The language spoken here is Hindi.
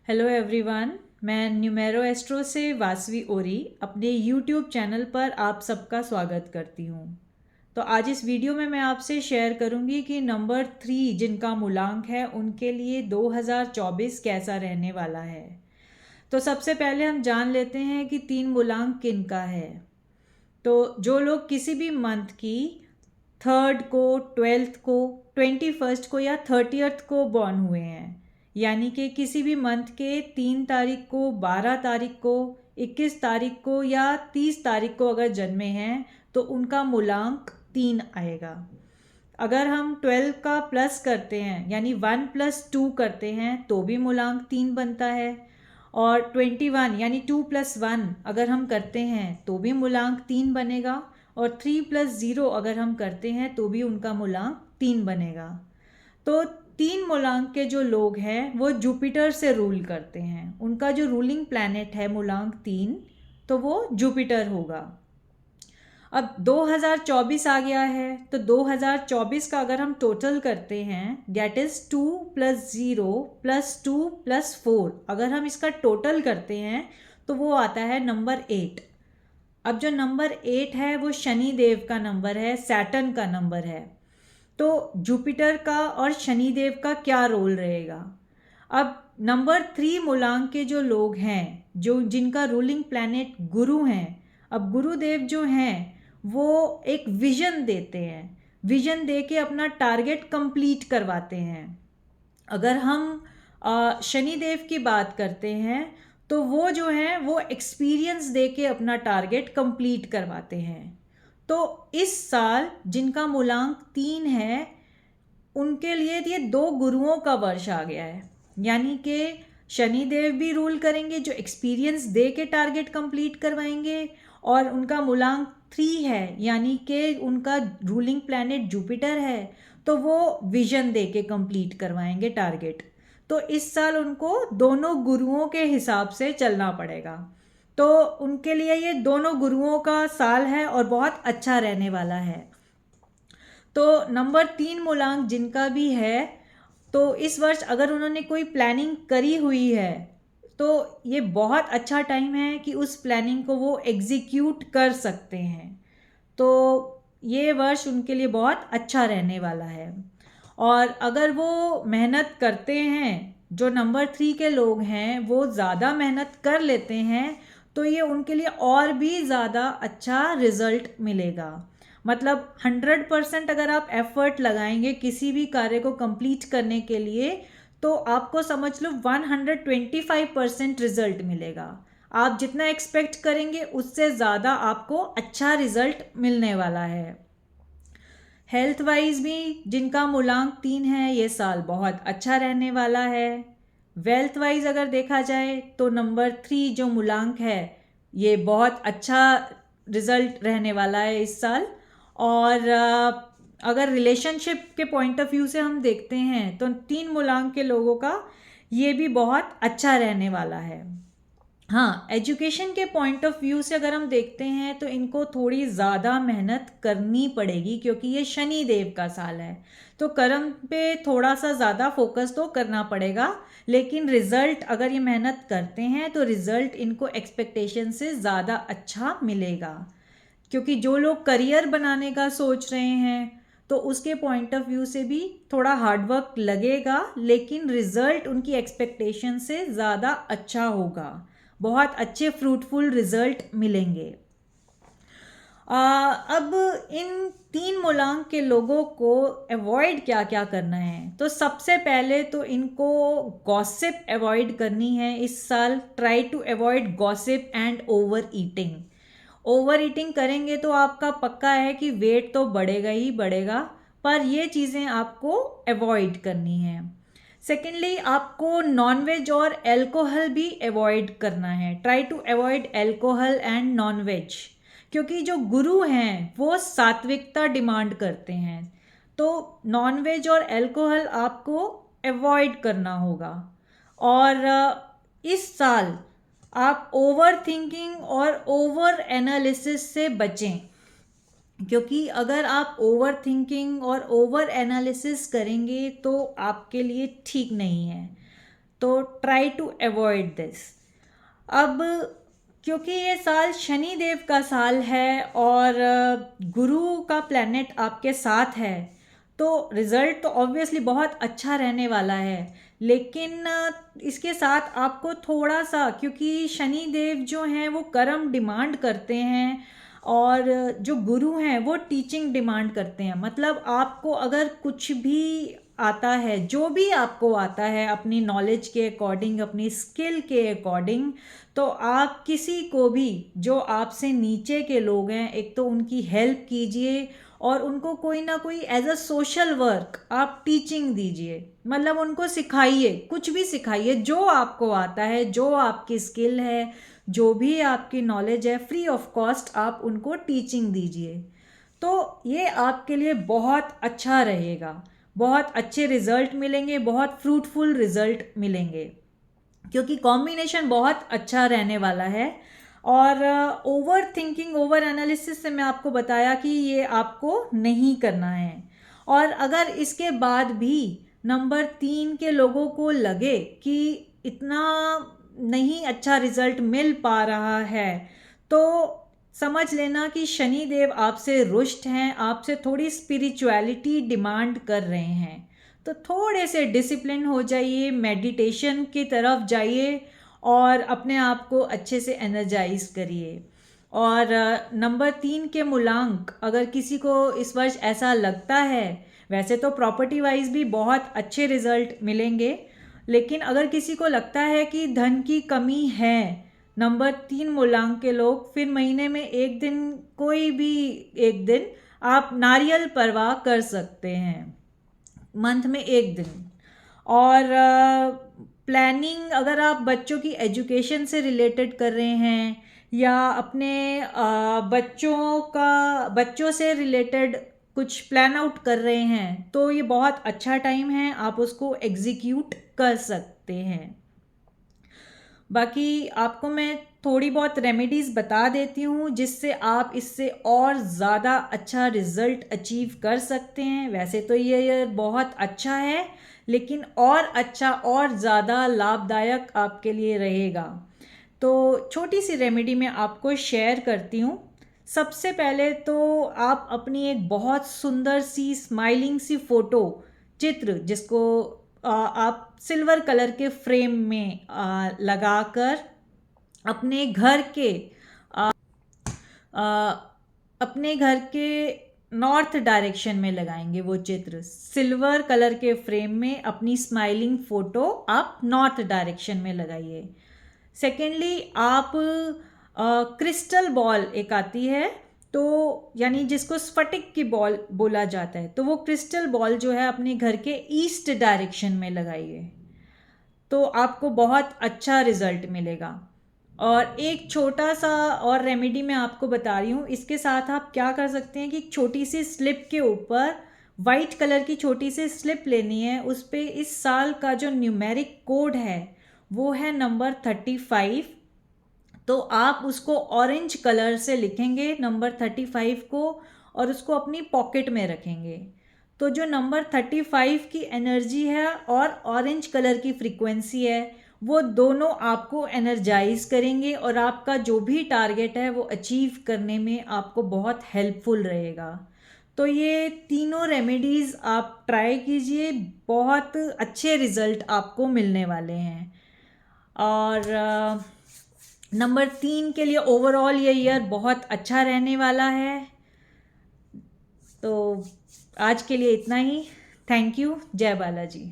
हेलो एवरीवन, मैं न्यूमेरो एस्ट्रो से वासवी ओरी अपने यूट्यूब चैनल पर आप सबका स्वागत करती हूँ। तो आज इस वीडियो में मैं आपसे शेयर करूँगी कि नंबर 3 जिनका मूलांक है उनके लिए 2024 कैसा रहने वाला है। तो सबसे पहले हम जान लेते हैं कि 3 मूलांक किनका है। तो जो लोग किसी भी मंथ की 3rd को, 12th को, 21st को या 30th को बॉर्न हुए हैं, यानी कि किसी भी मंथ के 3 तारीख को, 12 तारीख को, 21 तारीख को या 30 तारीख को अगर जन्मे हैं तो उनका मूलांक 3 आएगा। अगर हम 12 का प्लस करते हैं यानी 1 + 2 करते हैं तो भी मूलांक 3 बनता है, और 21 यानी 2 + 1 अगर हम करते हैं तो भी मूलांक 3 बनेगा, और 3 + 0 अगर हम करते हैं तो भी उनका मूलांक 3 बनेगा। तो 3 मूलांक के जो लोग हैं वो जुपिटर से रूल करते हैं। उनका जो रूलिंग प्लैनेट है मूलांक 3, तो वो जुपिटर होगा। अब 2024 आ गया है, तो 2024 का अगर हम टोटल करते हैं दैट इज़ 2 + 0 + 2 + 4, अगर हम इसका टोटल करते हैं तो वो आता है नंबर 8। अब जो नंबर 8 है वो शनि देव का नंबर है, सैटर्न का नंबर है। तो जुपिटर का और शनि देव का क्या रोल रहेगा। अब नंबर 3 मूलांक के जो लोग हैं, जो जिनका रूलिंग प्लैनेट गुरु हैं, अब गुरुदेव जो हैं वो एक विजन देते हैं, विजन दे के अपना टारगेट कंप्लीट करवाते हैं। अगर हम शनि देव की बात करते हैं तो वो जो है वो एक्सपीरियंस दे के अपना टारगेट कंप्लीट करवाते हैं। तो इस साल जिनका मूलांक 3 है उनके लिए ये 2 गुरुओं का वर्ष आ गया है, यानी कि शनि देव भी रूल करेंगे जो एक्सपीरियंस दे के टारगेट कंप्लीट करवाएंगे, और उनका मूलांक 3 है यानी कि उनका रूलिंग प्लैनेट जुपिटर है, तो वो विजन दे के कंप्लीट करवाएंगे टारगेट। तो इस साल उनको दोनों गुरुओं के हिसाब से चलना पड़ेगा। तो उनके लिए ये दोनों गुरुओं का साल है और बहुत अच्छा रहने वाला है। तो नंबर 3 मूलांक जिनका भी है, तो इस वर्ष अगर उन्होंने कोई प्लानिंग करी हुई है तो ये बहुत अच्छा टाइम है कि उस प्लानिंग को वो एग्जीक्यूट कर सकते हैं। तो ये वर्ष उनके लिए बहुत अच्छा रहने वाला है। और अगर वो मेहनत करते हैं, जो नंबर 3 के लोग हैं वो ज़्यादा मेहनत कर लेते हैं, तो ये उनके लिए और भी ज़्यादा अच्छा रिजल्ट मिलेगा। मतलब 100% अगर आप एफर्ट लगाएंगे किसी भी कार्य को कंप्लीट करने के लिए, तो आपको समझ लो 125% रिजल्ट मिलेगा। आप जितना एक्सपेक्ट करेंगे उससे ज़्यादा आपको अच्छा रिजल्ट मिलने वाला है। हेल्थ वाइज भी जिनका मूलांक 3 है ये साल बहुत अच्छा रहने वाला है। वेल्थ वाइज अगर देखा जाए तो नंबर 3 जो मूलांक है ये बहुत अच्छा रिजल्ट रहने वाला है इस साल। और अगर रिलेशनशिप के पॉइंट ऑफ व्यू से हम देखते हैं तो 3 मूलांक के लोगों का ये भी बहुत अच्छा रहने वाला है। हाँ, एजुकेशन के पॉइंट ऑफ व्यू से अगर हम देखते हैं तो इनको थोड़ी ज़्यादा मेहनत करनी पड़ेगी, क्योंकि ये शनि देव का साल है, तो कर्म पे थोड़ा सा ज़्यादा फोकस तो करना पड़ेगा। लेकिन रिज़ल्ट अगर ये मेहनत करते हैं तो रिज़ल्ट इनको एक्सपेक्टेशन से ज़्यादा अच्छा मिलेगा। क्योंकि जो लोग करियर बनाने का सोच रहे हैं तो उसके पॉइंट ऑफ व्यू से भी थोड़ा हार्डवर्क लगेगा, लेकिन रिज़ल्ट उनकी एक्सपेक्टेशन से ज़्यादा अच्छा होगा, बहुत अच्छे फ्रूटफुल रिजल्ट मिलेंगे। अब इन 3 मूलांक के लोगों को अवॉइड क्या क्या करना है, तो सबसे पहले तो इनको गॉसिप अवॉइड करनी है इस साल। Try to avoid gossip and over eating. Over eating करेंगे तो आपका पक्का है कि वेट तो बढ़ेगा ही बढ़ेगा, पर ये चीज़ें आपको अवॉइड करनी है। सेकेंडली आपको नॉनवेज और एल्कोहल भी अवॉइड करना है। Try to avoid alcohol and nonveg, क्योंकि जो गुरु हैं वो सात्विकता डिमांड करते हैं, तो नॉनवेज और एल्कोहल आपको अवॉइड करना होगा। और इस साल आप ओवर थिंकिंग और ओवर एनालिसिस से बचें, क्योंकि अगर आप ओवर थिंकिंग और ओवर एनालिसिस करेंगे तो आपके लिए ठीक नहीं है। तो ट्राई टू अवॉइड दिस। अब क्योंकि ये साल शनि देव का साल है और गुरु का प्लैनेट आपके साथ है, तो रिज़ल्ट तो ऑब्वियसली बहुत अच्छा रहने वाला है। लेकिन इसके साथ आपको थोड़ा सा, क्योंकि शनि देव जो हैं वो कर्म डिमांड करते हैं और जो गुरु हैं वो टीचिंग डिमांड करते हैं। मतलब आपको अगर कुछ भी आता है, जो भी आपको आता है अपनी नॉलेज के अकॉर्डिंग, अपनी स्किल के अकॉर्डिंग, तो आप किसी को भी जो आपसे नीचे के लोग हैं, एक तो उनकी हेल्प कीजिए और उनको कोई ना कोई एज अ सोशल वर्क आप टीचिंग दीजिए। मतलब उनको सिखाइए, कुछ भी सिखाइए जो आपको आता है, जो आपकी स्किल है, जो भी आपकी नॉलेज है, फ्री ऑफ कॉस्ट आप उनको टीचिंग दीजिए। तो ये आपके लिए बहुत अच्छा रहेगा, बहुत अच्छे रिजल्ट मिलेंगे, बहुत फ्रूटफुल रिजल्ट मिलेंगे, क्योंकि कॉम्बिनेशन बहुत अच्छा रहने वाला है। और ओवर थिंकिंग, ओवर एनालिसिस से मैं आपको बताया कि ये आपको नहीं करना है। और अगर इसके बाद भी नंबर 3 के लोगों को लगे कि इतना नहीं अच्छा रिजल्ट मिल पा रहा है, तो समझ लेना कि शनि देव आपसे रुष्ट हैं, आपसे थोड़ी स्पिरिचुअलिटी डिमांड कर रहे हैं। तो थोड़े से डिसिप्लिन हो जाइए, मेडिटेशन की तरफ जाइए और अपने आप को अच्छे से एनर्जाइज करिए। और नंबर 3 के मूलांक अगर किसी को इस वर्ष ऐसा लगता है, वैसे तो प्रॉपर्टी वाइज भी बहुत अच्छे रिजल्ट मिलेंगे, लेकिन अगर किसी को लगता है कि धन की कमी है, नंबर 3 मूलांक के लोग फिर महीने में एक दिन, कोई भी एक दिन आप नारियल परवाह कर सकते हैं, मंथ में एक दिन। और प्लानिंग अगर आप बच्चों की एजुकेशन से रिलेटेड कर रहे हैं या अपने बच्चों से रिलेटेड कुछ प्लान आउट कर रहे हैं, तो ये बहुत अच्छा टाइम है, आप उसको एग्जीक्यूट कर सकते हैं। बाकी आपको मैं थोड़ी बहुत रेमेडीज़ बता देती हूँ जिससे आप इससे और ज़्यादा अच्छा रिज़ल्ट अचीव कर सकते हैं। वैसे तो ये बहुत अच्छा है, लेकिन और अच्छा और ज़्यादा लाभदायक आपके लिए रहेगा। तो छोटी सी रेमेडी मैं आपको शेयर करती हूँ। सबसे पहले तो आप अपनी एक बहुत सुंदर सी स्माइलिंग सी फ़ोटो चित्र, जिसको आप सिल्वर कलर के फ्रेम में लगाकर अपने घर के नॉर्थ डायरेक्शन में लगाएंगे। वो चित्र सिल्वर कलर के फ्रेम में अपनी स्माइलिंग फ़ोटो आप नॉर्थ डायरेक्शन में लगाइए। सेकेंडली, आप क्रिस्टल बॉल एक आती है, तो यानी जिसको स्फटिक की बॉल बोला जाता है, तो वो क्रिस्टल बॉल जो है अपने घर के ईस्ट डायरेक्शन में लगाइए, तो आपको बहुत अच्छा रिजल्ट मिलेगा। और एक छोटा सा और रेमेडी मैं आपको बता रही हूँ, इसके साथ आप क्या कर सकते हैं कि एक छोटी सी स्लिप के ऊपर वाइट कलर की छोटी सी स्लिप लेनी है, उस पर इस साल का जो न्यूमेरिक कोड है वो है नंबर 35। तो आप उसको ऑरेंज कलर से लिखेंगे नंबर 35 को और उसको अपनी पॉकेट में रखेंगे। तो जो नंबर 35 की एनर्जी है और ऑरेंज कलर की फ्रीक्वेंसी है, वो दोनों आपको एनर्जाइज करेंगे और आपका जो भी टारगेट है वो अचीव करने में आपको बहुत हेल्पफुल रहेगा। तो ये तीनों रेमेडीज़ आप ट्राई कीजिए, बहुत अच्छे रिज़ल्ट आपको मिलने वाले हैं। और नंबर 3 के लिए ओवरऑल ये ईयर बहुत अच्छा रहने वाला है। तो आज के लिए इतना ही। Thank you. जय बालाजी।